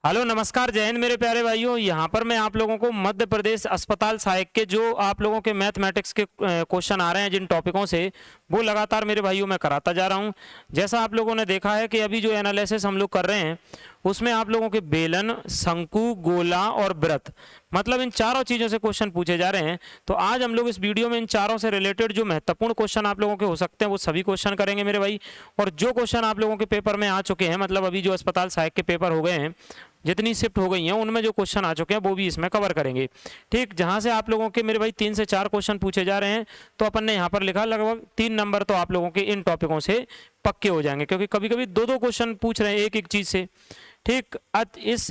Hello नमस्कार जय हिंद मेरे प्यारे भाइयों। यहाँ पर मैं आप लोगों को मध्य प्रदेश अस्पताल सहायक के जो आप लोगों के मैथमेटिक्स के क्वेश्चन आ रहे हैं जिन टॉपिकों से, वो लगातार मेरे भाइयों मैं कराता जा रहा हूँ। जैसा आप लोगों ने देखा है कि अभी जो एनालिसिस हम लोग कर रहे हैं उसमें आप लोगों के बेलन, शंकु, गोला और वृत्त, मतलब इन चारों चीज़ों से क्वेश्चन पूछे जा रहे हैं। तो आज हम लोग इस वीडियो में इन चारों से रिलेटेड जो महत्वपूर्ण क्वेश्चन आप लोगों के हो सकते हैं वो सभी क्वेश्चन करेंगे मेरे भाई। और जो क्वेश्चन आप लोगों के पेपर में आ चुके हैं, मतलब अभी जो अस्पताल सहायक के पेपर हो गए हैं, जितनी शिफ्ट हो गई हैं उनमें जो क्वेश्चन आ चुके हैं वो भी इसमें कवर करेंगे। ठीक, जहां से आप लोगों के मेरे भाई 3 से 4 क्वेश्चन पूछे जा रहे हैं, तो अपन ने यहाँ पर लिखा लगभग 3 नंबर तो आप लोगों के इन टॉपिकों से पक्के हो जाएंगे, क्योंकि कभी कभी 2-2 क्वेश्चन पूछ रहे हैं एक एक चीज़ से। ठीक, आज इस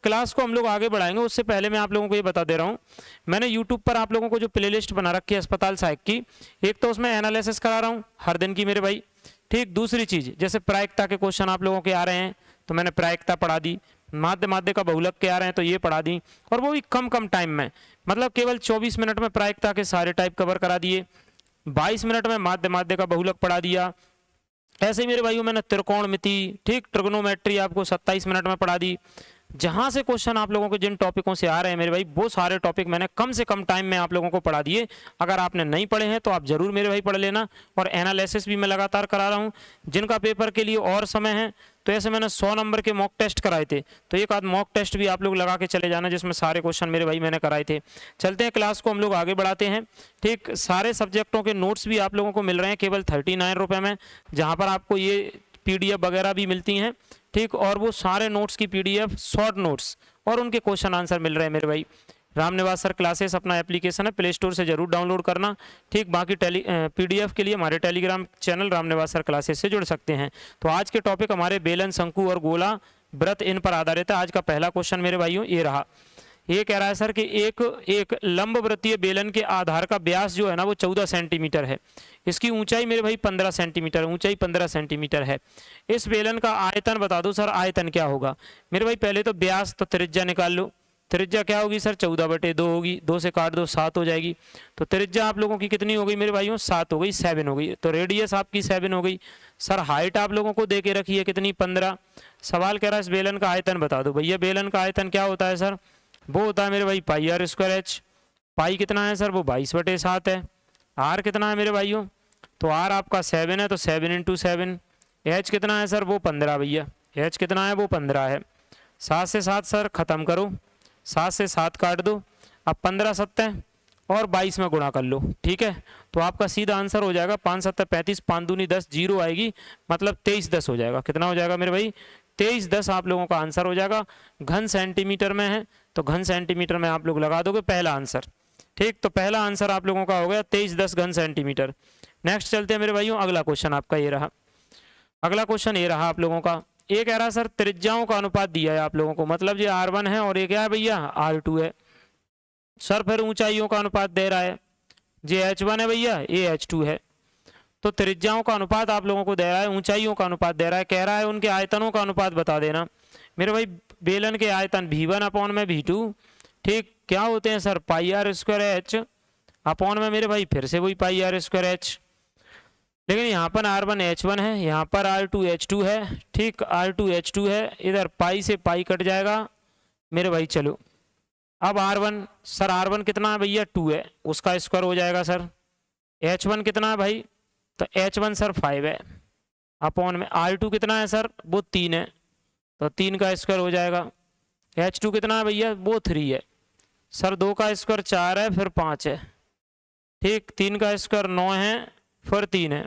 क्लास को हम लोग आगे बढ़ाएंगे उससे पहले मैं आप लोगों को ये बता दे रहा हूँ, मैंने यूट्यूब पर आप लोगों को जो प्लेलिस्ट बना रखी है अस्पताल सहायक की, एक तो उसमें एनालिसिस करा रहा हूँ हर दिन की मेरे भाई। ठीक, दूसरी चीज़ जैसे प्रायिकता के क्वेश्चन आप लोगों के आ रहे हैं तो मैंने प्रायिकता पढ़ा दी, माध्य माध्य का बहुलक के आ रहे हैं तो ये पढ़ा दी, और वो भी कम कम टाइम में, मतलब केवल 24 मिनट में प्रायिकता के सारे टाइप कवर करा दिए, 22 मिनट में माध्य माध्य का बहुलक पढ़ा दिया। ऐसे ही मेरे भाइयों मैंने त्रिकोणमिति, ठीक, ट्रिग्नोमेट्री आपको 27 मिनट में पढ़ा दी। जहां से क्वेश्चन आप लोगों को जिन टॉपिकों से आ रहे हैं मेरे भाई, वो सारे टॉपिक मैंने कम से कम टाइम में आप लोगों को पढ़ा दिए। अगर आपने नहीं पढ़े हैं तो आप जरूर मेरे भाई पढ़ लेना। और एनालिसिस भी मैं लगातार करा रहा हूँ। जिनका पेपर के लिए और समय है तो ऐसे मैंने 100 नंबर के मॉक टेस्ट कराए थे, तो एक आध मॉक टेस्ट भी आप लोग लगा के चले जाना जिसमें सारे क्वेश्चन मेरे भाई मैंने कराए थे। चलते हैं क्लास को हम लोग आगे बढ़ाते हैं। ठीक, सारे सब्जेक्टों के नोट्स भी आप लोगों को मिल रहे हैं केवल 39 रुपये में, जहाँ पर आपको ये PDF वगैरह भी मिलती हैं। ठीक, और वो सारे नोट्स की PDF, शॉर्ट नोट्स और उनके क्वेश्चन आंसर मिल रहे हैं मेरे भाई। रामनिवास सर क्लासेस अपना एप्लीकेशन है, प्ले स्टोर से जरूर डाउनलोड करना। ठीक, बाकी PDF के लिए हमारे Telegram channel Ramniwas sir classes से जुड़ सकते हैं। तो आज के टॉपिक हमारे बेलन, शंकु और गोला, व्रत, इन पर आधारित है। आज का पहला क्वेश्चन मेरे भाइयों ये रहा। ये कह रहा है सर कि एक लंब वृत्तीय बेलन के आधार का व्यास जो है ना वो 14 सेंटीमीटर है। इसकी ऊंचाई मेरे भाई 15 सेंटीमीटर, ऊंचाई 15 सेंटीमीटर है। इस बेलन का आयतन बता दो सर, आयतन क्या होगा मेरे भाई। पहले तो व्यास, तो त्रिज्या निकाल लो। त्रिज्या क्या होगी सर, 14/2 होगी, 2 से काट दो 7 हो जाएगी। तो त्रिज्या आप लोगों की कितनी हो गई मेरे भाइयों, 7 हो गई, 7 हो गई। तो रेडियस आपकी 7 हो गई। सर हाइट आप लोगों को दे के रखी है कितनी, 15। सवाल कह रहा है इस बेलन का आयतन बता दो। भैया बेलन का आयतन क्या होता है सर, वो होता है मेरे भाई πr²h। पाई कितना है सर, वो 22/7 है। आर कितना है मेरे भाइयों, तो आर आपका 7 है, तो 7 × 7। एच कितना है सर, वो 15 भैया, एच कितना है वो 15 है। 7 से 7 सर खत्म करो, 7 से 7 काट दो, अब 15 सत्ते और 22 में गुणा कर लो। ठीक है, तो आपका सीधा आंसर हो जाएगा 5 7 35, 5 दूनी 10, 0 आएगी, मतलब 2310 हो जाएगा। कितना हो जाएगा मेरे भाई, 2310 आप लोगों का आंसर हो जाएगा। घन सेंटीमीटर में है तो घन सेंटीमीटर में आप लोग लगा दोगे पहला आंसर। ठीक, तो पहला आंसर आप लोगों का हो गया 2310 घन सेंटीमीटर। नेक्स्ट चलते हैं मेरे भाइयों, अगला क्वेश्चन आपका ये रहा। अगला क्वेश्चन ये रहा आप लोगों का। ये कह रहा है सर त्रिज्याओं का अनुपात दिया है आप लोगों को, मतलब ये R1 है और ये क्या है भैया, R2 है। सर फिर ऊंचाइयों का अनुपात दे रहा है, ये H1 है भैया, ये H2 है। तो त्रिज्याओं का अनुपात आप लोगों को दे रहा है, ऊंचाइयों का अनुपात दे रहा है, कह रहा है उनके आयतनों का अनुपात बता देना मेरे भाई। बेलन के आयतन V1/V2, ठीक, क्या होते हैं सर, πr²h अपॉन में मेरे भाई फिर से वही πr²h। लेकिन यहाँ पर R1 H1 है, यहाँ पर R2 H2 है। ठीक, R2 H2 है, इधर पाई से पाई कट जाएगा मेरे भाई। चलो अब R1 सर, R1 कितना है भैया, 2 है, उसका स्क्वायर हो जाएगा सर। H1 कितना है भाई, तो H1 सर 5 है, अपॉन में R2 कितना है सर, वो 3 है, तो 3 का स्क्वायर हो जाएगा। H2 कितना है भैया, वो 3 है सर, 2 का स्क्वायर 4 है, फिर 5 है। ठीक, 3 का स्क्वायर 9 है, फिर 3 है,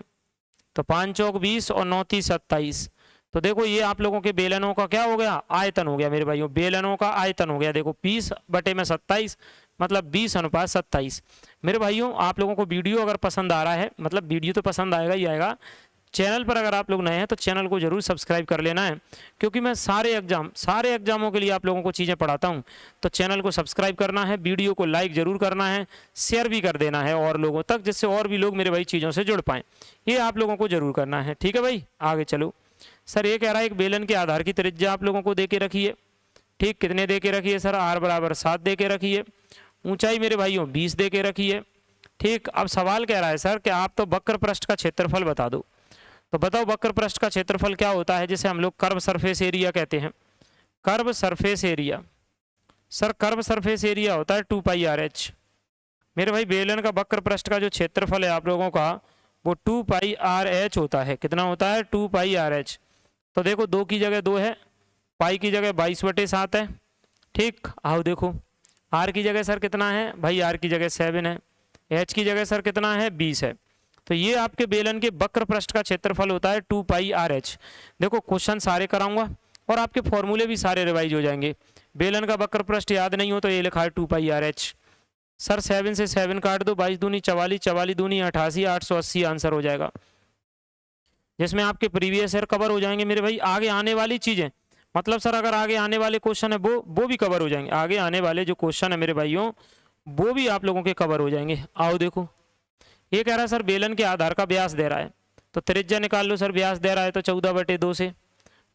तो 5 चौक 20 और 9 30 27। तो देखो ये आप लोगों के बेलनों का क्या हो गया, आयतन हो गया मेरे भाइयों, बेलनों का आयतन हो गया। देखो 20/27 मतलब 20:27। मेरे भाइयों आप लोगों को वीडियो अगर पसंद आ रहा है, मतलब वीडियो तो पसंद आएगा ही आएगा, चैनल पर अगर आप लोग नए हैं तो चैनल को जरूर सब्सक्राइब कर लेना है, क्योंकि मैं सारे एग्जामों के लिए आप लोगों को चीज़ें पढ़ाता हूं। तो चैनल को सब्सक्राइब करना है, वीडियो को लाइक जरूर करना है, शेयर भी कर देना है और लोगों तक, जिससे और भी लोग मेरे भाई चीज़ों से जुड़ पाएँ। ये आप लोगों को जरूर करना है। ठीक है भाई, आगे चलो। सर ये कह रहा है एक बेलन के आधार की त्रिज्या आप लोगों को दे के रखी है। ठीक, कितने दे के रखी है सर, R = 7 दे के रखी है। ऊंचाई मेरे भाइयों 20 दे के रखी है। ठीक, अब सवाल कह रहा है सर कि आप तो वक्र पृष्ठ का क्षेत्रफल बता दो। तो बताओ वक्र पृष्ठ का क्षेत्रफल क्या होता है, जिसे हम लोग कर्व सरफेस एरिया कहते हैं। Curve surface area. Sir curve surface area होता है 2 पाई आर एच। मेरे भाई बेलन का वक्र पृष्ठ का जो क्षेत्रफल है आप लोगों का वो 2 पाई आर एच होता है। कितना होता है? 2 पाई आर एच। तो देखो 2 की जगह 2 है, पाई की जगह 22/7 है। ठीक, आओ देखो आर की जगह सर कितना है भाई? आर की जगह 7 है, एच की जगह सर कितना है? 20 है। तो ये आपके बेलन के वक्र पृष्ठ का क्षेत्रफल होता है 2 पाई आर एच। देखो क्वेश्चन सारे कराऊंगा और आपके फॉर्मूले भी सारे रिवाइज हो जाएंगे। बेलन का वक्र पृष्ठ याद नहीं हो तो ये लिखा है 2 पाई आर एच। सर 7 से 7 काट दो, 22 दूनी 44, 44 दूनी 88, 880 आंसर हो जाएगा, जिसमें आपके प्रीवियस ईयर कवर हो जाएंगे मेरे भाई। आगे आने वाली चीजें मतलब सर अगर आगे आने वाले क्वेश्चन है वो भी कवर हो जाएंगे। आगे आने वाले जो क्वेश्चन है मेरे भाइयों वो भी आप लोगों के कवर हो जाएंगे। आओ देखो ये कह रहा है सर बेलन के आधार का व्यास दे रहा है तो त्रिज्या निकाल लो। सर व्यास दे रहा है तो 14/2 से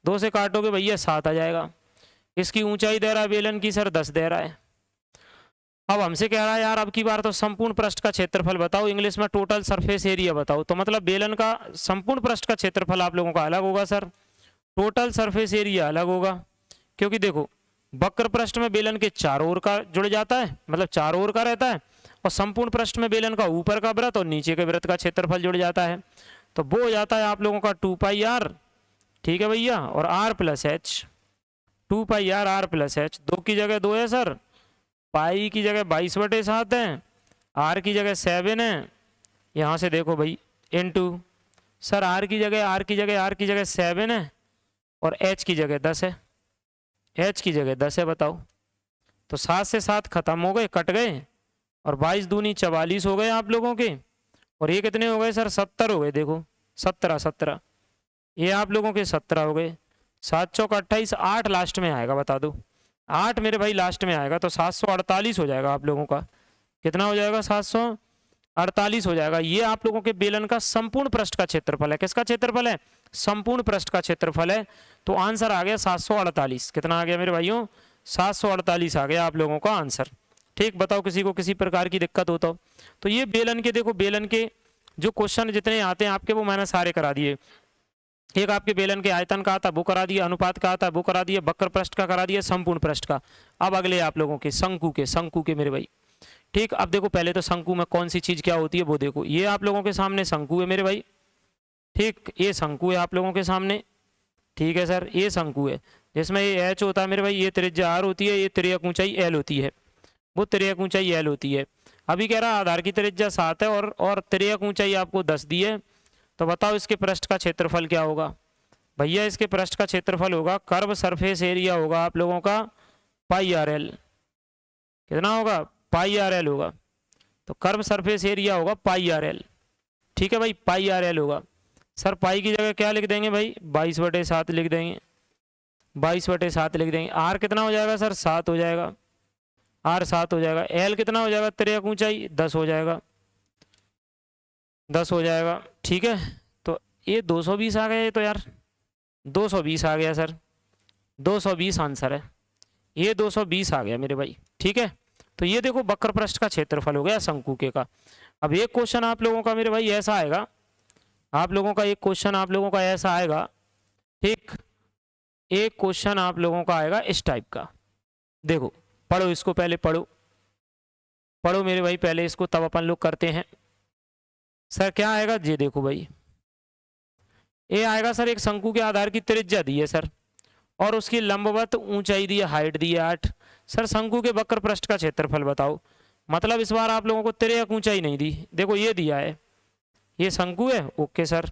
2 से काटोगे भैया 7 आ जाएगा। इसकी ऊंचाई दे रहा है बेलन की सर 10 दे रहा है। अब हमसे कह रहा है यार अब की बार तो संपूर्ण पृष्ठ का क्षेत्रफल बताओ, इंग्लिश में टोटल सरफेस एरिया बताओ। तो मतलब बेलन का संपूर्ण पृष्ठ का क्षेत्रफल आप लोगों का अलग होगा सर, टोटल सरफेस एरिया अलग होगा। क्योंकि देखो वक्र पृष्ठ में बेलन के चारों ओर का जुड़ जाता है, मतलब चारों ओर का रहता है, और संपूर्ण पृष्ठ में बेलन का ऊपर का वृत्त और नीचे के वृत्त का क्षेत्रफल जुड़ जाता है। तो वो हो जाता है आप लोगों का 2 पाई आर। ठीक है भैया, और R plus H, 2 pi R R plus H. 2 की जगह 2 है सर, पाई की जगह 22/7 है, आर की जगह 7 है। यहाँ से देखो भाई इनटू सर आर की जगह 7 है और एच की जगह 10 है, एच की जगह 10 है। बताओ तो 7 से 7 खत्म हो गए, कट गए, और 22 दूनी 44 हो गए आप लोगों के, और ये कितने हो गए सर? 70 हो गए। देखो 17 ये आप लोगों के 17 हो गए। 7 चौक 28, 8 लास्ट में आएगा, बता दो 8 मेरे भाई लास्ट में आएगा। तो 748 हो जाएगा आप लोगों का। कितना हो जाएगा? 748 हो जाएगा। ये आप लोगों के बेलन का संपूर्ण पृष्ठ का क्षेत्रफल है। किसका क्षेत्रफल है? संपूर्ण पृष्ठ का क्षेत्रफल है। तो आंसर आ गया 748। कितना आ गया मेरे भाइयों? 748 आ गया आप लोगों का आंसर। ठीक, बताओ किसी को किसी प्रकार की दिक्कत हो तो ये बेलन के देखो बेलन के जो क्वेश्चन जितने आते हैं आपके वो मैंने सारे करा दिए। एक आपके बेलन के आयतन का आता वो करा दिया, अनुपात का आता वो करा दिया, वक्र पृष्ठ का करा दिया, संपूर्ण पृष्ठ का। अब अगले आप लोगों के शंकु के मेरे भाई। ठीक, अब देखो पहले तो शंकु में कौन सी चीज क्या होती है वो देखो। ये आप लोगों के सामने शंकु है मेरे भाई। ठीक, ये शंकु है आप लोगों के सामने। ठीक है सर, ये शंकु है जिसमें ये एच होता है मेरे भाई, ये त्रिज्या आर होती है, ये त्रिज्यक ऊंचाई एल होती है, वो त्रिज्यक ऊंचाई एल होती है। अभी कह रहा आधार की त्रिज्या 7 है और त्रिज्यक ऊंचाई आपको 10 दी है। तो बताओ इसके पृष्ठ का क्षेत्रफल क्या होगा? भैया इसके पृष्ठ का क्षेत्रफल होगा, कर्व सरफेस एरिया होगा आप लोगों का पाई आर एल। कितना होगा? पाई आर एल होगा। तो कर्व सरफेस एरिया होगा पाई आर एल। ठीक है भाई, पाई आर एल होगा। सर पाई की जगह क्या लिख देंगे भाई? 22/7 लिख देंगे, 22/7 लिख देंगे। आर कितना हो जाएगा सर? 7 हो जाएगा, आर 7 हो जाएगा। एल कितना हो जाएगा? त्रिज्यक ऊंचाई 10 हो जाएगा, 10 हो जाएगा। ठीक है, तो ये 220 आ गया। ये तो यार 220 आ गया सर, 220 आंसर है, ये 220 आ गया मेरे भाई। ठीक है, तो ये देखो वक्र पृष्ठ का क्षेत्रफल हो गया शंकु के का। अब एक क्वेश्चन आप लोगों का मेरे भाई ऐसा आएगा, आप लोगों का एक क्वेश्चन आप लोगों का ऐसा आएगा। ठीक, एक क्वेश्चन आप लोगों का आएगा इस टाइप का। देखो पढ़ो इसको, पहले पढ़ो मेरे भाई पहले इसको, तब अपन लोग करते हैं। सर क्या आएगा? ये देखो भाई, ये आएगा सर एक शंकु के आधार की त्रिज्या दी है सर, और उसकी लंबवत ऊंचाई दी है, हाइट दी है 8। सर शंकु के वक्र पृष्ठ का क्षेत्रफल बताओ। मतलब इस बार आप लोगों को त्रिज्यक ऊंचाई नहीं दी, देखो ये दिया है, ये शंकु है, ओके सर।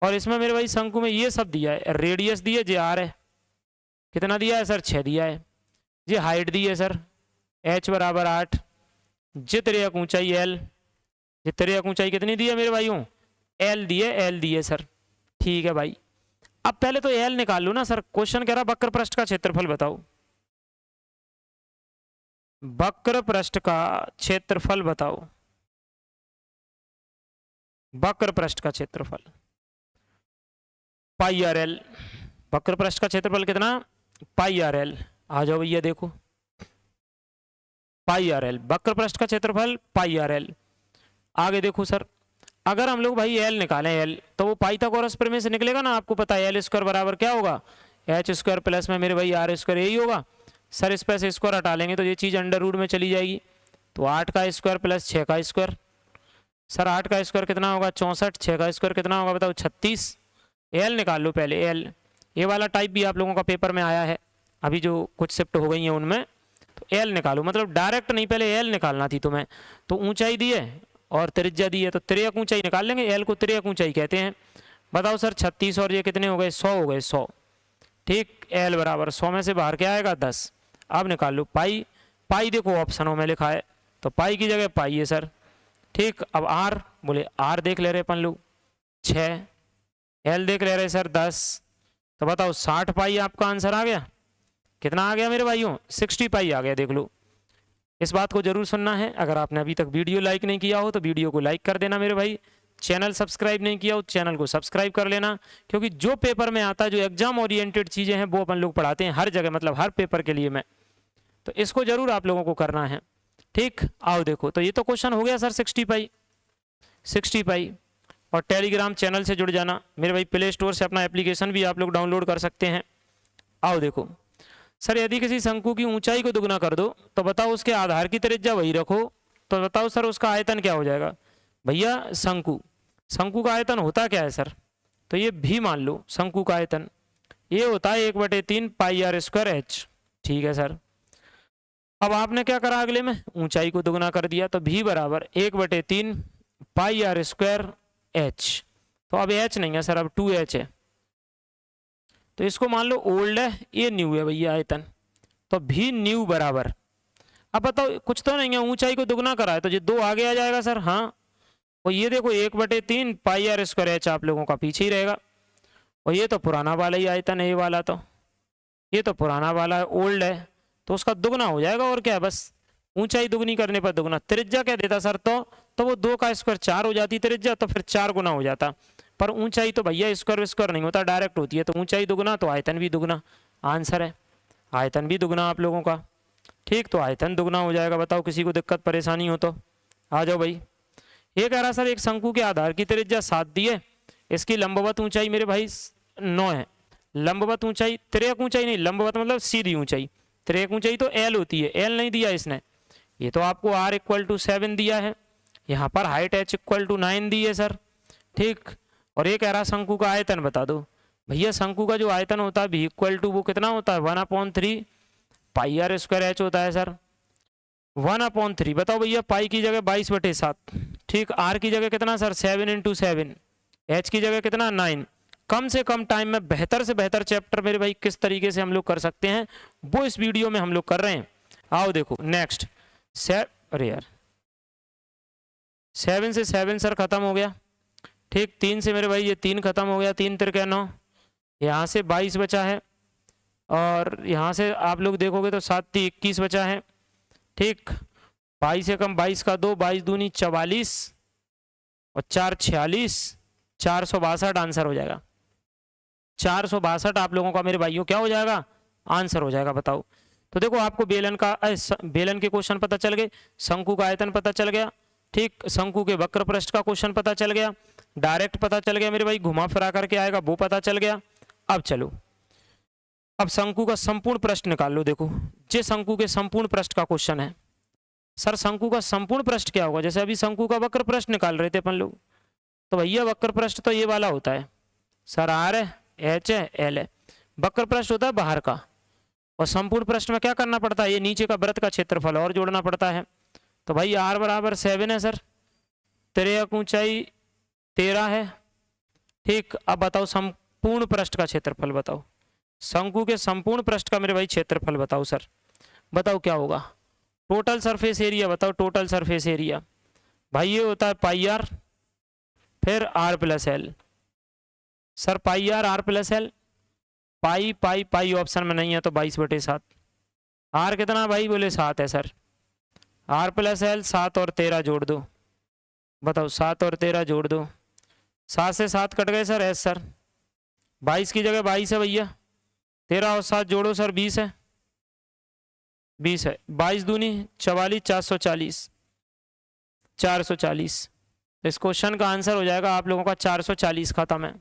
और इसमें मेरे भाई शंकु में ये सब दिया है, रेडियस दी है, जे आर है, कितना दिया है सर? 6 दिया है। ये हाइट दी है सर h बराबर 8, जे त्रिज्यक ऊंचाई l, ये त्रिज्यक ऊंचाई कितनी दी है मेरे भाइयों? l दी है, l दी है सर। ठीक है भाई, अब पहले तो l निकाल लो ना सर। क्वेश्चन कह रहा वक्र पृष्ठ का क्षेत्रफल बताओ, वक्र पृष्ठ का क्षेत्रफल बताओ, वक्र पृष्ठ का क्षेत्रफल पाई आर एल। वक्र पृष्ठ का क्षेत्रफल कितना? पाई आर एल। आ जाओ भैया देखो, पाई आर एल, वक्र पृष्ठ का क्षेत्रफल पाई आर एल। आगे देखो सर, अगर हम लोग भाई एल निकालें, एल तो वो पाइथागोरस प्रमेय से निकलेगा ना, आपको पता है एल स्क्वायर बराबर क्या होगा? एच स्क्वायर प्लस में मेरे भाई आर स्क्वायर यही होगा सर। इस पर से स्क्वायर हटा लेंगे तो ये चीज़ अंडर रूट में चली जाएगी। तो 8 का स्क्वायर प्लस 6 का स्क्वायर। सर 8 का स्क्वायर कितना होगा 64, 6 का स्क्वायर कितना होगा बताओ 36। एल निकाल लो पहले एल। ये वाला टाइप भी आप लोगों का पेपर में आया है अभी जो कुछ शिफ्ट हो गई हैं उनमें। तो एल निकालो, मतलब डायरेक्ट नहीं, पहले एल निकालना थी तुम्हें। तो ऊंचाई दी है और त्रिज्या दी है तो त्रियक ऊंचाई निकाल लेंगे, एल को त्रियक ऊंचाई कहते हैं। बताओ सर 36 और ये कितने हो गए 100 हो गए 100। ठीक, एल बराबर 100 में से बाहर क्या आएगा 10। अब निकाल लो पाई। पाई देखो ऑप्शनों में लिखा है तो पाई की जगह पाई है सर। ठीक, अब आर, बोले आर देख ले रहे अपन लोग 6, एल देख ले रहे सर 10। तो बताओ 60 पाई आपका आंसर आ गया। कितना आ गया मेरे भाइयों 60 पाई आ गया। देख लो, इस बात को जरूर सुनना है। अगर आपने अभी तक वीडियो लाइक नहीं किया हो तो वीडियो को लाइक कर देना मेरे भाई। चैनल सब्सक्राइब नहीं किया हो चैनल को सब्सक्राइब कर लेना, क्योंकि जो पेपर में आता है जो एग्जाम ओरिएंटेड चीज़ें हैं वो अपन लोग पढ़ाते हैं हर जगह, मतलब हर पेपर के लिए मैं। तो इसको जरूर आप लोगों को करना है। ठीक, आओ देखो, तो ये तो क्वेश्चन हो गया सर 60 पाई 60 पाई। और टेलीग्राम चैनल से जुड़ जाना मेरे भाई, प्ले स्टोर से अपना एप्लीकेशन भी आप लोग डाउनलोड कर सकते हैं। आओ देखो सर, यदि किसी शंकु की ऊंचाई को दुगना कर दो तो बताओ उसके आधार की त्रिज्या वही रखो, तो बताओ सर उसका आयतन क्या हो जाएगा। भैया शंकु का आयतन होता क्या है सर, तो ये भी मान लो शंकु का आयतन ये होता है 1/3 पाई आर स्क्वायर एच। ठीक है सर, अब आपने क्या करा अगले में ऊंचाई को दुगना कर दिया तो भी बराबर 1/3 पाई आर स्क्वायर एच। तो अब एच नहीं है सर, अब 2h है, तो इसको मान लो ओल्ड है, ये न्यू है भैया आयतन, तो भी न्यू बराबर। अब बताओ कुछ तो नहीं है, ऊंचाई को दुगना करा है तो ये 2 आगे आ जाएगा सर। हाँ, और ये देखो 1/3 पाई आर स्क्वायर एच आप लोगों का पीछे ही रहेगा। और ये तो पुराना वाला ही आयतन है, ये वाला तो ये तो पुराना वाला है, ओल्ड है, तो उसका दुगना हो जाएगा। और क्या है, बस ऊंचाई दुगनी करने पर दुगना। त्रिज्या क्या देता सर, तो वो 2 का स्क्वायर 4 हो जाती त्रिज्या, तो फिर 4 गुना हो जाता। पर ऊंचाई तो भैया स्क्वायर नहीं होता, डायरेक्ट होती है। तो ऊंचाई दुगना तो आयतन भी दुगना, आंसर है आयतन भी दुगना आप लोगों का। ठीक, तो आयतन दुगना हो जाएगा। बताओ किसी को दिक्कत परेशानी हो तो आ जाओ भाई। ये कह रहा सर एक शंकु के आधार की त्रिज्या 7 दी है, इसकी लंबवत ऊंचाई मेरे भाई 9 है। लंबवत ऊंचाई, त्रियक ऊंचाई नहीं, लंबवत मतलब सीधी ऊंचाई, त्रियक ऊंचाई तो एल होती है, एल नहीं दिया इसने। ये तो आपको r = 7 दिया है, यहाँ पर हाइट h = 9 दी है सर। ठीक, और ये कह रहा शंकु का आयतन बता दो। भैया शंकु का जो आयतन होता है भी = वो कितना होता है 1/3 पाई आर स्क्वायर एच होता है सर। 1/3 बताओ भैया, पाई की जगह 22/7। ठीक, आर की जगह कितना सर 7 × 7, एच की जगह कितना 9। कम से कम टाइम में बेहतर से बेहतर चैप्टर मेरे भाई किस तरीके से हम लोग कर सकते हैं वो इस वीडियो में हम लोग कर रहे हैं। आओ देखो नेक्स्ट अरे यार 7 से 7 सर खत्म हो गया। ठीक, 3 से मेरे भाई ये 3 खत्म हो गया, 3 × 9, यहाँ से 22 बचा है, और यहाँ से आप लोग देखोगे तो 7 × 21 बचा है। ठीक, 22 से कम 22 का 2, 22 दूनी 44 और 4 46, 462 आंसर हो जाएगा। 462 आप लोगों का मेरे भाइयों क्या हो जाएगा आंसर हो जाएगा। बताओ, तो देखो आपको बेलन के क्वेश्चन पता चल गए, शंकु का आयतन पता चल गया। ठीक, शंकु के वक्र पृष्ठ का क्वेश्चन पता चल गया, डायरेक्ट पता चल गया मेरे भाई, घुमा फिरा करके आएगा वो पता चल गया। अब चलो, अब शंकु का संपूर्ण पृष्ठ निकाल लो। देखो ये शंकु के संपूर्ण पृष्ठ का क्वेश्चन है। सर शंकु का संपूर्ण पृष्ठ क्या होगा, जैसे अभी शंकु का वक्र पृष्ठ निकाल रहे थे अपन लोग, तो भैया वक्र पृष्ठ तो ये वाला होता है सर, आर है, एच है, एल है। वक्र पृष्ठ होता है बाहर का, और संपूर्ण पृष्ठ में क्या करना पड़ता है, ये नीचे का वृत्त का क्षेत्रफल और जोड़ना पड़ता है। तो भाई r = 7 है सर, त्रियक ऊंचाई 13 है। ठीक, अब बताओ संपूर्ण पृष्ठ का क्षेत्रफल बताओ, शंकु के संपूर्ण पृष्ठ का मेरे भाई क्षेत्रफल बताओ सर। बताओ क्या होगा, टोटल सरफेस एरिया बताओ, टोटल सरफेस एरिया भाई ये होता है पाई आर, फिर r + l। Sir pi R r + l, pi pi pi option में नहीं है तो 22/7। r कितना भाई, बोले 7 है सर, r + l 7 और 13 जोड़ दो। बताओ 7 और 13 जोड़ दो, 7 से 7 कट गए सर, एस सर 22 की जगह 22 है भैया, 13 और 7 जोड़ो सर 20 है, 20 है, 22 दूनी 44, 440, 440। इस क्वेश्चन का आंसर हो जाएगा आप लोगों का 440 खत्म है,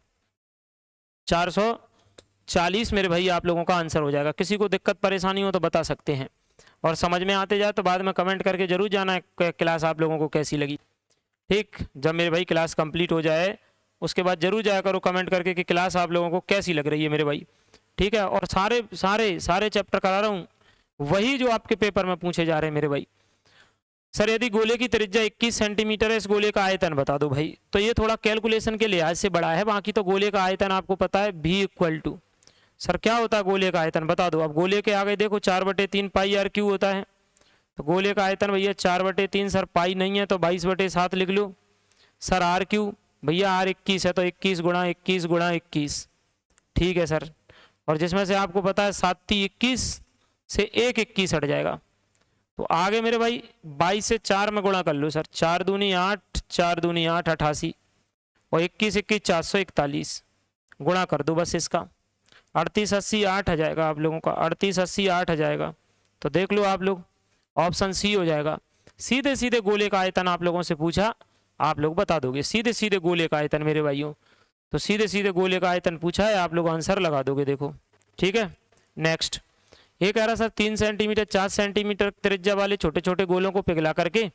40 मेरे भाई आप लोगों का आंसर हो जाएगा। किसी को दिक्कत परेशानी हो तो बता सकते हैं, और समझ में आते जाए तो बाद में कमेंट करके जरूर जाना क्लास आप लोगों को कैसी लगी। ठीक, जब मेरे भाई क्लास कंप्लीट हो जाए उसके बाद जरूर जाया करो कमेंट करके कि क्लास आप लोगों को कैसी लग रही है मेरे भाई। ठीक है, और सारे सारे सारे चैप्टर करा रहा हूँ वही जो आपके पेपर में पूछे जा रहे हैं मेरे भाई। सर यदि गोले की त्रिज्या 21 सेंटीमीटर है, इस गोले का आयतन बता दो भाई। तो ये थोड़ा कैलकुलेशन के लिहाज से बड़ा है, बाकी तो गोले का आयतन आपको पता है V इक्वल टू, सर क्या होता है गोले का आयतन बता दो। अब गोले के आगे देखो 4/3 पाई आर क्यू होता है, तो गोले का आयतन भैया 4/3, सर पाई नहीं है तो 22/7 लिख लो। सर आर क्यू भैया R 21 है तो 21 गुणा 21 गुणा 21, ठीक है सर। और जिसमें से आपको पता है 7 21 से 1 21 हट जाएगा, तो आगे मेरे भाई 22 से 4 में गुणा कर लो सर, 4 दूनी 8, 4 दूनी 8 88, और 21 21 441 गुणा कर दो बस इसका, 38 80 8 आ जाएगा आप लोगों का, 38 80 8 आ जाएगा। तो देख लो आप लोग, ऑप्शन सी हो जाएगा। सीधे सीधे गोले का आयतन आप लोगों से पूछा, आप लोग बता दोगे सीधे सीधे गोले का आयतन मेरे भाइयों। तो सीधे सीधे गोले का आयतन पूछा है, आप लोग आंसर लगा दोगे देखो। ठीक है, नेक्स्ट ये कह रहा सर 3 सेंटीमीटर 4 सेंटीमीटर त्रिज्या वाले छोटे छोटे गोलों को पिघला करके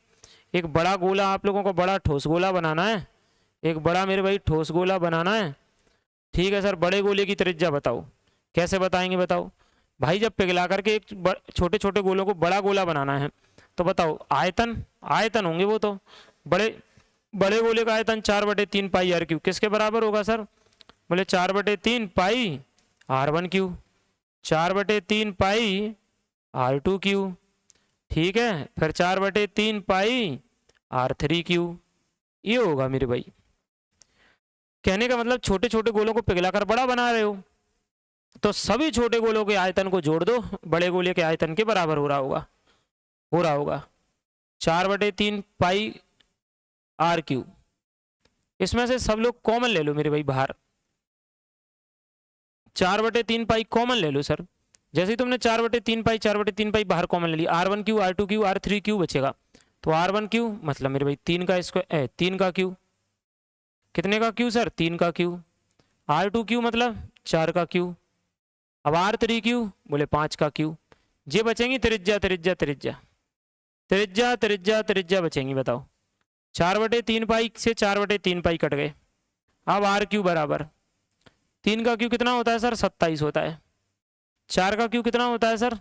एक बड़ा गोला आप लोगों को बड़ा ठोस गोला बनाना है, एक बड़ा मेरे भाई ठोस गोला बनाना है। ठीक है सर, बड़े गोले की त्रिज्या बताओ, कैसे बताएंगे बताओ भाई। जब पिघला करके एक छोटे छोटे गोलों को बड़ा गोला बनाना है तो बताओ आयतन, आयतन होंगे वो तो बड़े गोले का आयतन 4/3 पाई आर क्यू किसके बराबर होगा सर, बोले 4/3 पाई R1 क्यू, 4/3 पाई R2 क्यू, ठीक है, फिर 4/3 पाई R3 क्यू, ये होगा मेरे भाई। कहने का मतलब छोटे छोटे गोलों को पिघलाकर बड़ा बना रहे हो तो सभी छोटे गोलों के आयतन को जोड़ दो, बड़े गोले के आयतन के बराबर हो रहा होगा 4/3 पाई आर क्यू। इसमें से सब लोग कॉमन ले लो मेरे भाई बाहर, 4/3 पाई कॉमन ले लो सर। जैसे ही तुमने 4/3 पाई बाहर कॉमन ले लिया, R1 Q R2 Q R3 Q बचेगा, तो R1 क्यू मतलब मेरे भाई 3 का स्क्वायर 3 का क्यू, कितने का क्यू सर 3 का क्यू, R2 क्यू मतलब 4 का क्यू, अब R3 क्यू बोले 5 का क्यू। ये बचेंगी त्रिज्या त्रिज्या त्रिज्या त्रिज्या त्रिज्या त्रिज्या बचेंगी, बताओ 4/3 पाई से 4/3 पाई कट गए। अब आर क्यू बराबर 3 का क्यू कितना होता है सर 27 होता है, 4 का क्यू कितना होता है सर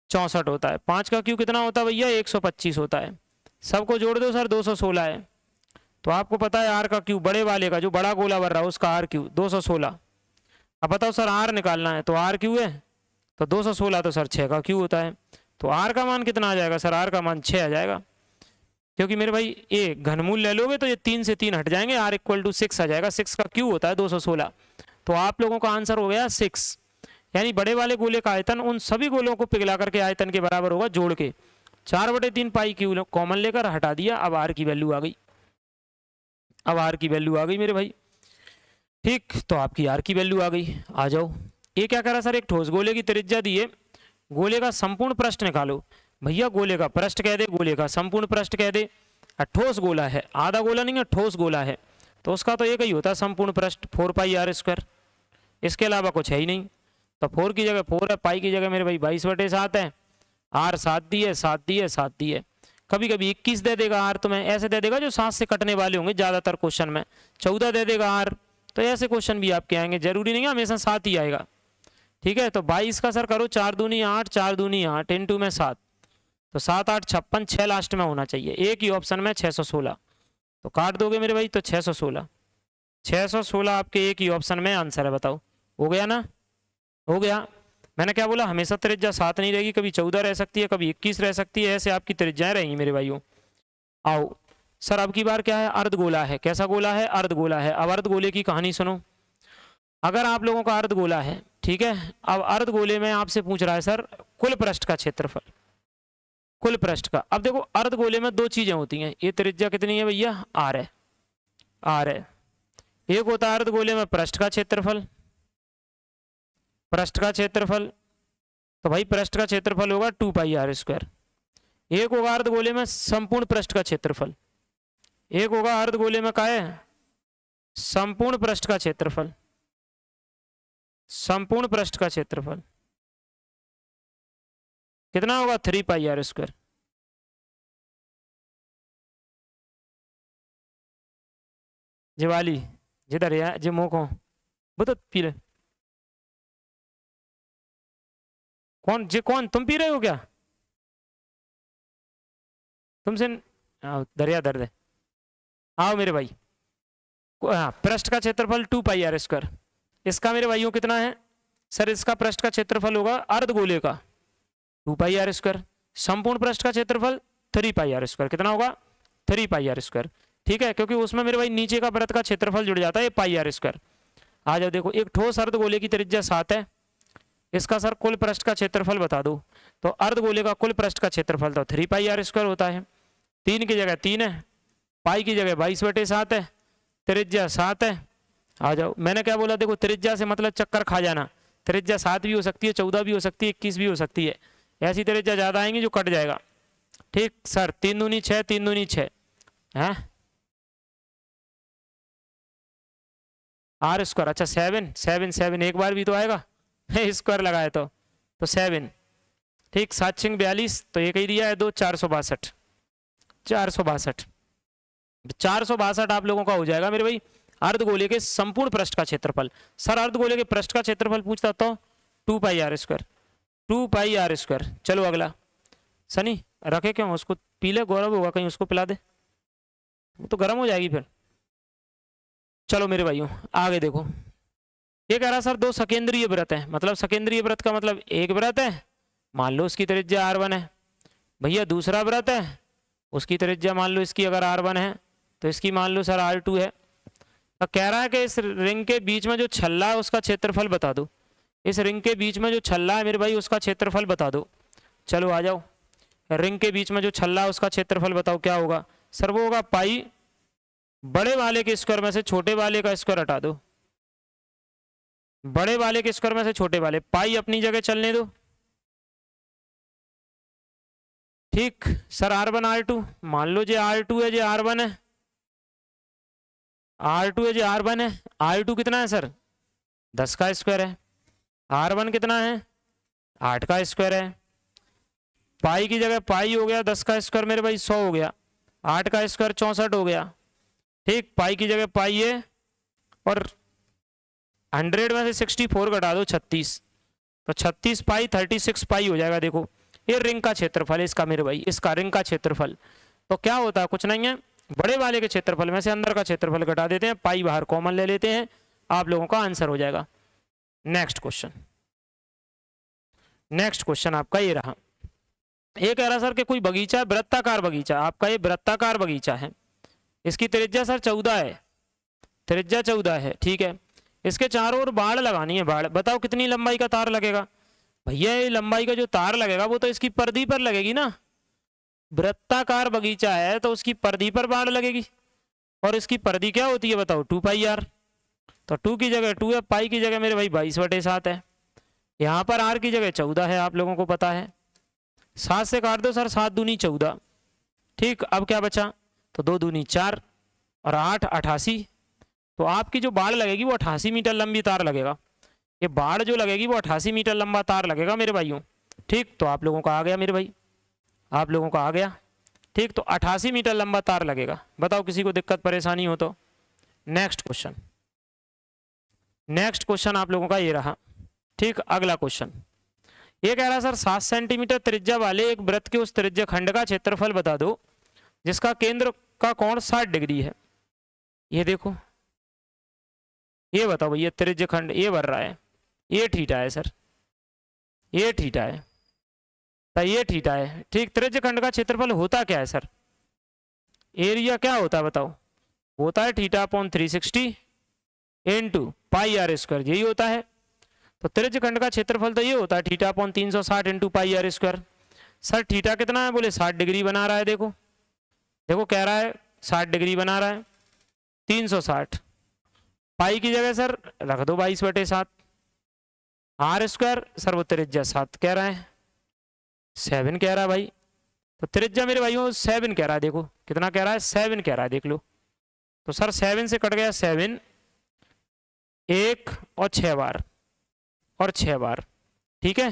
64 होता है, 5 का क्यू कितना होता है भैया 125 होता है, सबको जोड़ दो सर 216 है। तो आपको पता है आर का क्यू बड़े वाले का जो बड़ा गोला भर रहा है उसका आर क्यू 216। अब बताओ सर आर निकालना है तो आर क्यू है तो 216 तो सर 6 का क्यू होता है, तो आर का मान कितना आ जाएगा सर, आर का मान 6 आ जाएगा। क्योंकि मेरे भाई ये घनमूल ले लोगे तो ये 3 से 3 हट जाएंगे, R इक्वल टू 6 आ जाएगा, 6 का क्यू होता है 216। तो आप लोगों का आंसर हो गया 6, यानी बड़े वाले गोले का आयतन उन सभी गोलों को पिघला करके आयतन के बराबर होगा जोड़ के। 4/3 पाई क्यू कॉमन लेकर हटा दिया, अब आर की वैल्यू आ गई, अब आर की वैल्यू आ गई मेरे भाई। ठीक, तो आपकी आर की वैल्यू आ गई। आ जाओ, ये क्या करा सर, एक ठोस गोले की त्रिज्या दी है, गोले का संपूर्ण पृष्ठ निकालो। भैया गोले का पृष्ठ कह दे, गोले का संपूर्ण पृष्ठ कह दे, ठोस गोला है, आधा गोला नहीं है ठोस गोला है, तो उसका तो एक ही होता है संपूर्ण पृष्ठ 4 पाई आर स्क्वायर, इसके अलावा कुछ है ही नहीं। तो 4 की जगह 4 है, पाई की जगह मेरे भाई 22/7 है, आर 7 दी है 7 दी है 7 दी है, कभी कभी 21 दे देगा आर, तुम्हें ऐसे दे देगा जो 7 से कटने वाले होंगे ज्यादातर क्वेश्चन में, 14 दे देगा आर, तो ऐसे क्वेश्चन भी आपके आएंगे, जरूरी नहीं है हमेशा 7 ही आएगा। ठीक है, तो 22 का सर करो 4 दूनी 8 4 दूनी 8 इंटू में 7, तो 7 8 56, 6 लास्ट में होना चाहिए, एक ही ऑप्शन में 616, तो काट दोगे मेरे भाई तो 616, 616 आपके एक ही ऑप्शन में आंसर है। बताओ हो गया ना, हो गया। मैंने क्या बोला, हमेशा त्रिज्या 7 नहीं रहेगी, कभी 14 रह सकती है, कभी 21 रह सकती है, ऐसे आपकी त्रिज्याएं रहेंगी मेरे भाइयों। आओ सर, अब की बार क्या है, अर्धगोला है, कैसा गोला है अर्धगोला है। अब अर्धगोले की कहानी सुनो, अगर आप लोगों का अर्धगोला है, ठीक है, अब अर्धगोले में आपसे पूछ रहा है सर कुल पृष्ठ का क्षेत्रफल, कुल पृष्ठ का। अब देखो अर्धगोले में 2 चीजें होती हैं, ये त्रिज्या कितनी है भैया आर है, आर है। एक होता है अर्धगोले में पृष्ठ का क्षेत्रफल, पृष्ठ का क्षेत्रफल, तो भाई पृष्ठ का क्षेत्रफल होगा 2 पाई आर स्क्वायर। एक होगा अर्धगोले में संपूर्ण पृष्ठ का क्षेत्रफल, एक होगा अर्धगोले में क्या है संपूर्ण पृष्ठ का क्षेत्रफल। संपूर्ण पृष्ठ का क्षेत्रफल कितना होगा 3 पाई आर स्क्वायर। जिवाली जिधर है जे मोको वो तो पी रहे कौन जे कौन तुम पी रहे हो क्या तुमसे आओ दरिया दर्द है आओ मेरे भाई। हाँ पृष्ठ का क्षेत्रफल 2 पाई आर स्क्वायर। इसका मेरे भाइयों कितना है सर इसका पृष्ठ का क्षेत्रफल होगा अर्धगोले का 2 पाई आर स्क्वायर। संपूर्ण पृष्ठ का क्षेत्रफल 3 पाई आर स्क्वायर कितना होगा 3 पाई आर स्क्वायर। ठीक है क्योंकि उसमें मेरे भाई नीचे का वृत्त का क्षेत्रफल जुड़ जाता है पाई आर स्क्वायर। आ जाओ देखो एक ठोस अर्धगोले की त्रिज्या 7 है। इसका सर कुल पृष्ठ का क्षेत्रफल बता दो तो अर्धगोले का कुल पृष्ठ का क्षेत्रफल तो 3 पाई आर स्क्वायर होता है। 3 की जगह 3 है पाई की जगह 22/7 है त्रिज्या 7 है। आ जाओ मैंने क्या बोला देखो त्रिज्या से मतलब चक्कर खा जाना। त्रिज्या 7 भी हो सकती है 14 भी हो सकती है 21 भी हो सकती है। ऐसी त्रिज्या ज्यादा आएंगी जो कट जाएगा। ठीक सर 3 दूनी 6 3 दूनी 6 है आर स्क्वायर। अच्छा 7 एक बार भी तो आएगा स्क्वायर लगाए तो 7 ठीक 7 6 42 तो एक ही दिया है 2 462 462 आप लोगों का हो जाएगा मेरे भाई अर्धगोले के संपूर्ण पृष्ठ का क्षेत्रफल। सर अर्धगोले के पृष्ठ का क्षेत्रफल पूछता तो 2 pi r square 2 pi r square. चलो अगला सनी रखे क्यों उसको पीले गौरव होगा कहीं उसको पिला दे वो तो गर्म हो जाएगी फिर। चलो मेरे भाइयों आगे देखो ये कह रहा सर 2 सकेंद्रीय वृत्त है मतलब सकेंद्रीय वृत्त का मतलब एक वृत्त है मान लो उसकी त्रिज्या r1 है भैया दूसरा वृत्त है उसकी त्रिज्या मान लो इसकी अगर r1 है तो इसकी मान लो सर r2 है। अब कह रहा है कि इस रिंग के बीच में जो छल्ला है उसका क्षेत्रफल बता दो। इस रिंग के बीच में जो छल्ला है मेरे भाई उसका क्षेत्रफल बता दो। चलो आ जाओ रिंग के बीच में जो छल्ला है उसका क्षेत्रफल बताओ क्या होगा सर वो होगा पाई बड़े वाले के स्क्वायर में से छोटे वाले का स्क्वायर हटा दो। बड़े वाले के स्क्वायर में से छोटे वाले पाई अपनी जगह चलने दो। ठीक सर r1 r2 मान लो जे r2 है जे r1 है r2 है जे r1 है r2 कितना है सर 10 का स्क्वायर है r1 कितना है 8 का स्क्वायर है। पाई की जगह पाई हो गया 10 का स्क्वायर मेरे भाई 100 हो गया 8 का स्क्वायर 64 हो गया। ठीक पाई की जगह पाई है और 100 में से 64 घटा दो 36 तो 36 पाई 36 पाई हो जाएगा। देखो ये रिंग का क्षेत्रफल है इसका मेरे भाई इसका रिंग का क्षेत्रफल तो क्या होता है कुछ नहीं है बड़े वाले के क्षेत्रफल में से अंदर का क्षेत्रफल घटा देते हैं पाई बाहर कॉमन ले लेते हैं आप लोगों का आंसर हो जाएगा। नेक्स्ट क्वेश्चन आपका ये रहा। ये कह रहा सर कि कोई बगीचा है वृत्ताकार बगीचा आपका ये वृत्ताकार बगीचा है इसकी त्रिज्या सर 14 है त्रिज्या 14 है। ठीक है इसके चारों ओर बाड़ लगानी है बाड़ बताओ कितनी लंबाई का तार लगेगा भैया ये लंबाई का जो तार लगेगा वो तो इसकी परिधि पर लगेगी ना। वृत्ताकार बगीचा है तो उसकी परिधि पर बाड़ लगेगी और इसकी परिधि क्या होती है बताओ 2 पाई आर तो 2 की जगह 2 है पाई की जगह मेरे भाई 22/7 है। यहाँ पर r की जगह 14 है आप लोगों को पता है 7 से काट दो सर 7 दूनी 14। ठीक अब क्या बचा तो 2 दूनी 4 और 8 88 तो आपकी जो बाड़ लगेगी वो 88 मीटर लंबी तार लगेगा। ये बाड़ जो लगेगी वो 88 मीटर लंबा तार लगेगा मेरे भाइयों। ठीक तो आप लोगों का आ गया मेरे भाई आप लोगों का आ गया। ठीक तो 88 मीटर लंबा तार लगेगा बताओ किसी को दिक्कत परेशानी हो तो। नेक्स्ट क्वेश्चन आप लोगों का ये रहा। ठीक अगला क्वेश्चन ये कह रहा सर 7 सेंटीमीटर त्रिज्या वाले एक वृत्त के उस त्रिज्या खंड का क्षेत्रफल बता दो जिसका केंद्र का कोण 60 डिग्री है। ये देखो ये बताओ भैया त्रिज्य खंड ये भर रहा है ये थीटा है सर ये थीटा है तो ये थीटा है। ठीक त्रिज्य खंड का क्षेत्रफल होता क्या है सर एरिया क्या होता है बताओ होता है θ/360 × पाई आर स्क्वायर यही होता है। तो त्रिज्य खंड का क्षेत्रफल तो ये होता है θ/360 × पाई आर स्क्वायर। सर थीटा कितना है बोले 60 डिग्री बना रहा है। देखो देखो कह रहा है 60 डिग्री बना रहा है 360 पाई की जगह सर रख दो 22/7 आर स्क्वायर सर वो त्रिज्या 7 कह रहा है 7 कह रहा है भाई तो त्रिज्या मेरे भाइयों 7 कह रहा है। देखो कितना कह रहा है 7 कह रहा है देख लो तो सर 7 से कट गया 7 1 और 6 बार और 6 बार, ठीक है।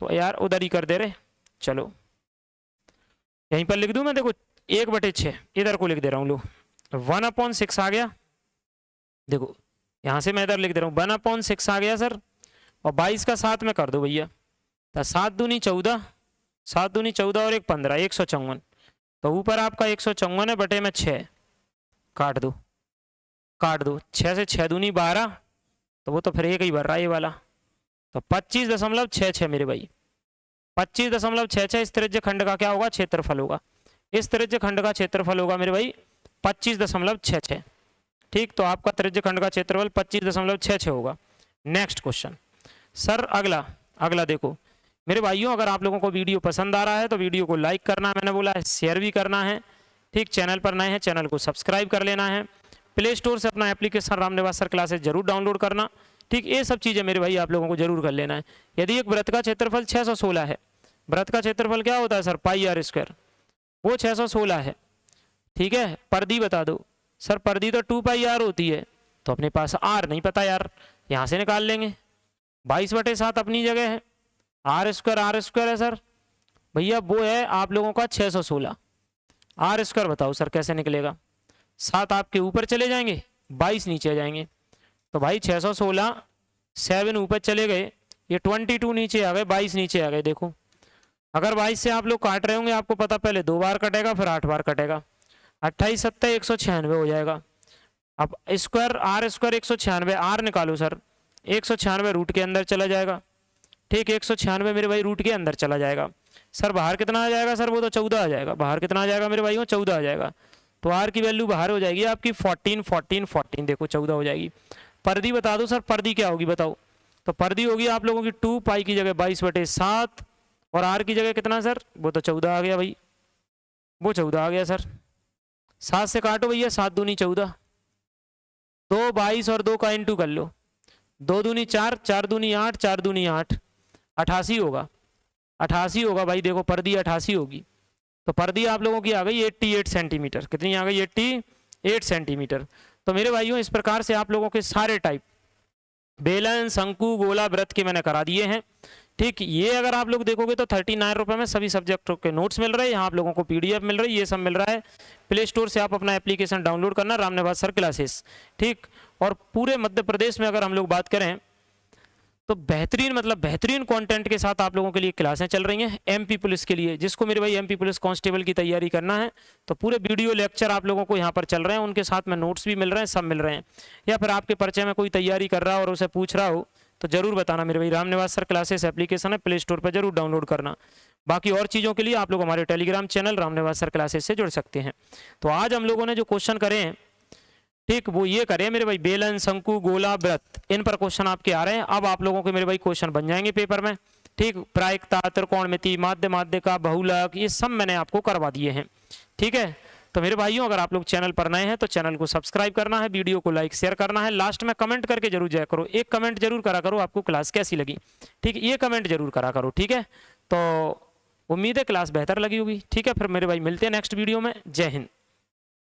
तो यार उधर ही कर दे रहे, चलो यहीं पर लिख दूं मैं, देखो 1/6 इधर को लिख दे रहा हूँ, लो 1/6 आ गया। देखो यहाँ से मैं इधर लिख दे रहा हूँ 1/6 आ गया सर, और 22 का 7 में कर दो भैया, तो 7 दूनी 14, 7 दूनी 14 और 1 15, 154। तो ऊपर आपका 154 है बटे में 6, काट दो काट दो, 6 से 6 दूनी 12, तो वो तो फिर एक ही भर रहा है ये वाला, तो 25.66 मेरे भाई, 25.66 इस त्रिज्य खंड का क्या होगा, क्षेत्रफल होगा। इस त्रिज्य खंड का क्षेत्रफल होगा मेरे भाई 25.66, ठीक। तो आपका त्रिज्य खंड का क्षेत्रफल 25.66 होगा। नेक्स्ट क्वेश्चन सर, अगला देखो मेरे भाइयों, अगर आप लोगों को वीडियो पसंद आ रहा है तो वीडियो को लाइक करना है, मैंने बोला है शेयर भी करना है, ठीक। चैनल पर नए हैं चैनल को सब्सक्राइब कर लेना है, प्ले स्टोर से अपना एप्लीकेशन रामनिवास सर क्लासेस जरूर डाउनलोड करना, ठीक। ये सब चीज़ें मेरे भाई आप लोगों को जरूर कर लेना है। यदि एक वृत्त का क्षेत्रफल 616 है, वृत्त का क्षेत्रफल क्या होता है सर, πr², वो 616 है, ठीक है। पर्दी बता दो सर, पर्दी तो 2πr होती है, तो अपने पास r नहीं पता यार, यहाँ से निकाल लेंगे, 22/7 अपनी जगह है, r² है सर भैया, वो है आप लोगों का 616, r² बताओ सर कैसे निकलेगा, 7 आपके ऊपर चले जाएंगे, 22 नीचे आ जाएंगे, तो भाई 616 7 ऊपर चले गए, ये 22 नीचे आ गए, 22 नीचे आ गए। देखो अगर 22 से आप लोग काट रहे होंगे, आपको पता पहले 2 बार कटेगा फिर 8 बार कटेगा, 28 7 196 हो जाएगा। अब स्क्वायर r² 196, r निकालो सर, 196 रूट के अंदर चला जाएगा, ठीक। 196 मेरे भाई रूट के अंदर चला जाएगा, सर बाहर कितना आ जाएगा सर, वो तो 14 आ जाएगा, बाहर कितना आ जाएगा मेरे भाई, 14 आ जाएगा। तो r की वैल्यू बाहर हो जाएगी आपकी 14 14 14, देखो 14 हो जाएगी। पर्दी बता दो सर, पर्दी क्या होगी बताओ, तो पर्दी होगी आप लोगों की 2π की जगह 22/7, और r की जगह कितना सर, वो तो 14 आ गया भाई, वो 14 आ गया सर। 7 से काटो भैया, 7 दूनी 14, 2 22 और 2 का इंटू कर लो, 2 दूनी 4, 4 दूनी 8, 4 दूनी 8, 88 होगा, 88 होगा भाई। देखो पर्दी 88 होगी, तो पर्दी आप लोगों की आ गई 88 सेंटीमीटर, कितनी आ गई 88 सेंटीमीटर। तो मेरे भाइयों इस प्रकार से आप लोगों के सारे टाइप बेलन, शंकु, गोला, वृत्त के मैंने करा दिए हैं, ठीक। ये अगर आप लोग देखोगे तो 39 रुपये में सभी सब्जेक्टों के नोट्स मिल रहे हैं, यहाँ आप लोगों को PDF मिल रही है, ये सब मिल रहा है। प्ले स्टोर से आप अपना एप्लीकेशन डाउनलोड करना, रामनिवास सर क्लासेस, ठीक। और पूरे मध्य प्रदेश में अगर हम लोग बात करें तो बेहतरीन, मतलब बेहतरीन कंटेंट के साथ आप लोगों के लिए क्लासें चल रही हैं। MP पुलिस के लिए, जिसको मेरे भाई MP पुलिस कांस्टेबल की तैयारी करना है, तो पूरे वीडियो लेक्चर आप लोगों को यहाँ पर चल रहे हैं, उनके साथ में नोट्स भी मिल रहे हैं, सब मिल रहे हैं। या फिर आपके परिचय में कोई तैयारी कर रहा हो और उसे पूछ रहा हो तो जरूर बताना मेरे भाई, रामनिवास सर क्लासेस एप्लीकेशन है, प्ले स्टोर पर जरूर डाउनलोड करना। बाकी और चीज़ों के लिए आप लोग हमारे Telegram channel Ramniwas sir classes से जुड़ सकते हैं। तो आज हम लोगों ने जो क्वेश्चन करे हैं, ठीक, वो ये करें मेरे भाई, बेलन, शंकु, गोला, वृत्त, इन पर क्वेश्चन आपके आ रहे हैं। अब आप लोगों के मेरे भाई क्वेश्चन बन जाएंगे पेपर में, ठीक। प्रायिकता, त्रिकोणमिति, माध्य, माध्यिका, बहुलक, ये सब मैंने आपको करवा दिए हैं, ठीक है। तो मेरे भाइयों अगर आप लोग चैनल पर नए हैं तो चैनल को सब्सक्राइब करना है, वीडियो को लाइक शेयर करना है, लास्ट में कमेंट करके जरूर जाया करो, एक कमेंट जरूर करा करो आपको क्लास कैसी लगी, ठीक। ये कमेंट जरूर करा करो, ठीक है। तो उम्मीद है क्लास बेहतर लगी होगी, ठीक है। फिर मेरे भाई मिलते हैं नेक्स्ट वीडियो में, जय हिंद।